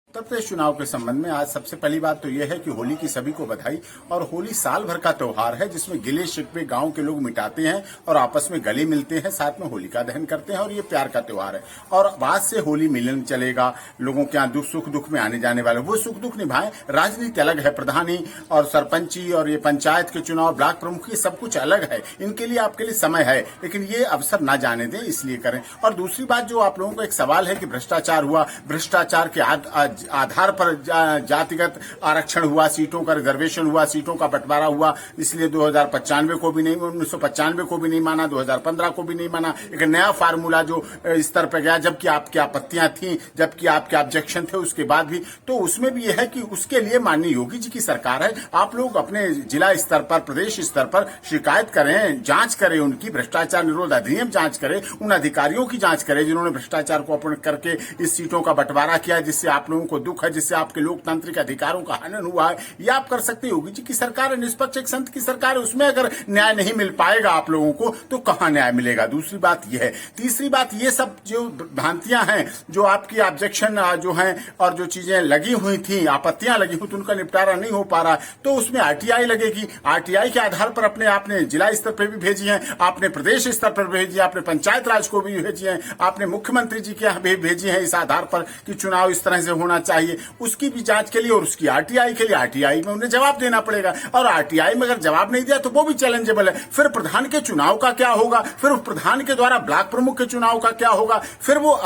उत्तर प्रदेश चुनाव के संबंध में आज सबसे पहली बात तो यह है कि होली की सभी को बधाई। और होली साल भर का त्योहार है जिसमें गिले शिकवे गांव के लोग मिटाते हैं और आपस में गले मिलते हैं, साथ में होलिका दहन करते हैं और ये प्यार का त्योहार है। और बाद से होली मिलन चलेगा, लोगों के यहाँ सुख दुख में आने जाने वाले वो सुख दुख निभाएं। राजनीति अलग है, प्रधानी और सरपंची और ये पंचायत के चुनाव, ब्लॉक प्रमुख, ये सब कुछ अलग है। इनके लिए आपके लिए समय है, लेकिन ये अवसर ना जाने दें, इसलिए करें। और दूसरी बात जो आप लोगों को एक सवाल है कि भ्रष्टाचार हुआ, भ्रष्टाचार के आधार पर जातिगत आरक्षण हुआ, सीटों का रिजर्वेशन हुआ, सीटों का बंटवारा हुआ, इसलिए 2095 को भी नहीं, 1995 को भी नहीं माना, 2015 को भी नहीं माना। एक नया फार्मूला जो स्तर पर गया, जबकि आपकी आपत्तियां थी, जबकि आपके ऑब्जेक्शन थे, उसके बाद भी तो उसमें भी यह है कि उसके लिए माननीय योगी जी की सरकार है। आप लोग अपने जिला स्तर पर, प्रदेश स्तर पर शिकायत करें, जांच करें, उनकी भ्रष्टाचार निरोध अधिनियम जांच करें, उन अधिकारियों की जांच करें जिन्होंने भ्रष्टाचार को अपने करके इस सीटों का बंटवारा किया, जिससे आप लोगों को दुख है, जिससे आपके लोकतांत्रिक अधिकारों का हनन हुआ है। ये आप कर सकते हैं। योगी जी की सरकार है, निष्पक्ष एक संत की सरकार है, उसमें अगर न्याय नहीं मिल पाएगा आप लोगों को तो कहां न्याय मिलेगा। दूसरी बात यह है। तीसरी बात, ये सब जो भ्रांतियां हैं, जो आपकी ऑब्जेक्शन जो हैं और जो चीजें लगी हुई थी, आपत्तियां लगी हुई थी, उनका निपटारा नहीं हो पा रहा, तो उसमें आरटीआई लगेगी। आरटीआई के आधार पर आपने जिला स्तर पर भी भेजी है, आपने प्रदेश स्तर पर भेजी है, आपने पंचायत राज को भी भेजी है, आपने मुख्यमंत्री जी के यहाँ भी भेजी है इस आधार पर कि चुनाव इस तरह से होना चाहिए। उसकी भी जांच के लिए और उसकी आरटीआई के लिए, आरटीआई में उन्हें जवाब देना पड़ेगा। और आरटीआई में अगर जवाब नहीं दिया तो वो भी चैलेंजेबल है। फिर प्रधान के चुनाव का क्या होगा, फिर प्रधान के द्वारा ब्लॉक प्रमुख के चुनाव का क्या होगा, फिर वो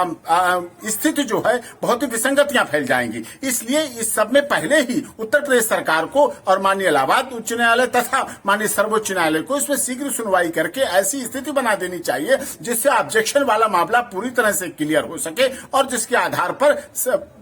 स्थिति जो है बहुत ही विसंगतियां फैल जाएंगी। इसलिए इस सब में पहले ही उत्तर प्रदेश सरकार को और माननीय इलाहाबाद उच्च न्यायालय तथा माननीय सर्वोच्च न्यायालय को इसमें शीघ्र सुनवाई करके ऐसी स्थिति बना देनी चाहिए जिससे ऑब्जेक्शन वाला मामला पूरी तरह से क्लियर हो सके और जिसके आधार पर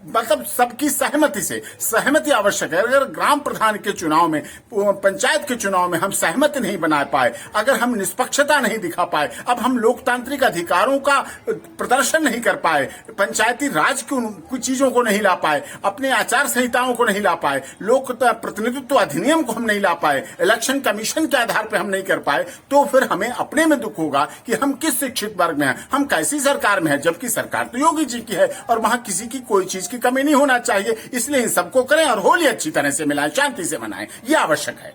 मतलब सबकी सहमति आवश्यक है। अगर ग्राम प्रधान के चुनाव में, पंचायत के चुनाव में हम सहमति नहीं बना पाए, अगर हम निष्पक्षता नहीं दिखा पाए, अब हम लोकतांत्रिक अधिकारों का प्रदर्शन नहीं कर पाए, पंचायती राज की कुछ चीजों को नहीं ला पाए, अपने आचार संहिताओं को नहीं ला पाए, लोक प्रतिनिधित्व अधिनियम को हम नहीं ला पाए, इलेक्शन कमीशन के आधार पर हम नहीं कर पाए, तो फिर हमें अपने में दुख होगा कि हम किस शिक्षित वर्ग में हैं, हम कैसी सरकार में हैं। जबकि सरकार तो योगी जी की है और वहां किसी की कोई चीज की कमी नहीं होना चाहिए। इसलिए इन सबको करें और होली अच्छी तरह से मिलाएं, शांति से मनाएं, ये आवश्यक है।